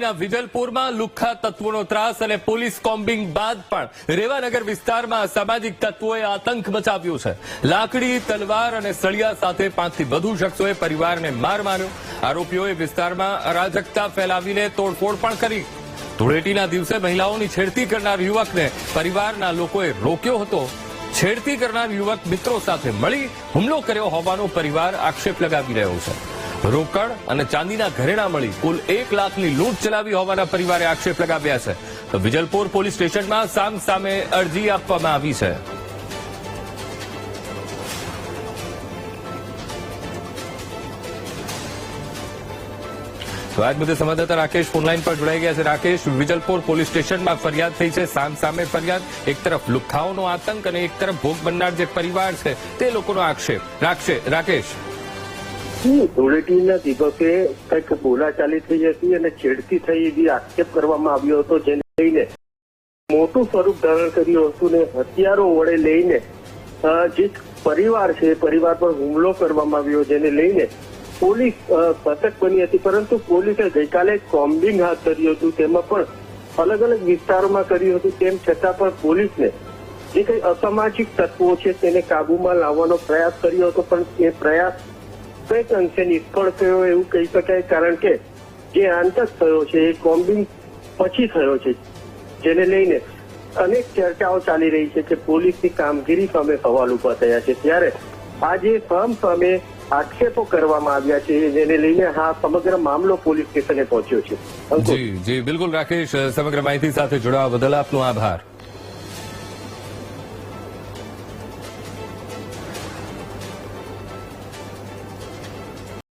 અમરેલીના વિજલપુરમાં લુખ્ખા તત્વોનો ત્રાસ અને પોલીસ કોમ્બિંગ બાદ પણ રેવાનગર વિસ્તારમાં સામાજિક તત્વોએ આતંક મચાવ્યો છે. લાકડી, તલવાર અને સળિયા સાથે 5 થી વધુ શખ્સોએ પરિવારને માર માર્યો. આરોપીઓએ વિસ્તારમાં અરાજકતા ફેલાવીને તોડફોડ પણ કરી. ધૂળેટીના દિવસે મહિલાઓની છેડતી કરનાર યુવકને પરિવારના લોકોએ રોક્યો હતો. છેડતી કરનાર યુવક મિત્રો સાથે મળી હુમલો કર્યો હોવાનો પરિવાર આક્ષેપ લગાવી રહ્યો છે. રોકડ અને ચાંદીના ઘરેણા મળી કુલ 1 લાખની લૂંટ ચલાવી હોવાના પરિવારે આક્ષેપ લગાવ્યા છે. તો વિજલપુર પોલીસ સ્ટેશનમાં સામે અરજી આપવામાં આવી છે. તો આજ મુદ્દે સંવાદદાતા રાકેશ ફોનલાઈન પર જોડાઈ ગયા છે. રાકેશ, વિજલપુર પોલીસ સ્ટેશનમાં ફરિયાદ થઈ છે, સામે ફરિયાદ. એક તરફ લુખ્ખાઓનો આતંક અને એક તરફ ભોગ બનનાર જે પરિવાર છે તે લોકોનો આક્ષેપ. રાકેશ, ધૂળેટીના દિવસે કંઈક બોલાચાલી થઈ હતી અને છેડતી થઈ એવી આક્ષેપ કરવામાં આવ્યો હતો, જેને લઈને મોટું સ્વરૂપ ધારણ કર્યું હતું ને હથિયારો વડે લઈને જે પરિવાર છે પરિવાર પર હુમલો કરવામાં આવ્યો, જેને લઈને પોલીસ સતર્ક બની હતી. પરંતુ પોલીસે ગઈકાલે કોમ્બિંગ હાથ ધર્યું હતું, તેમાં પણ અલગ અલગ વિસ્તારોમાં કર્યું હતું. તેમ છતાં પણ પોલીસને જે કંઈ અસામાજિક તત્વો છે તેને કાબુમાં લાવવાનો પ્રયાસ કર્યો હતો, પણ એ પ્રયાસ કંઈક અંશે નિષ્ફળ થયો એવું કહી શકાય. કારણ કે જે આતંક થયો છે એ કોમ્બિંગ પછી થયો છે, જેને લઈને અનેક ચર્ચાઓ ચાલી રહી છે કે પોલીસની કામગીરી સામે સવાલ ઉભા થયા છે. ત્યારે આજે સામે આક્ષેપો કરવામાં આવ્યા છે, જેને લઈને સમગ્ર મામલો પોલીસ સ્ટેશને પહોંચ્યો છે. જી બિલકુલ રાકેશ, સમગ્ર માહિતી સાથે જોડાવા બદલ આપનો આભાર.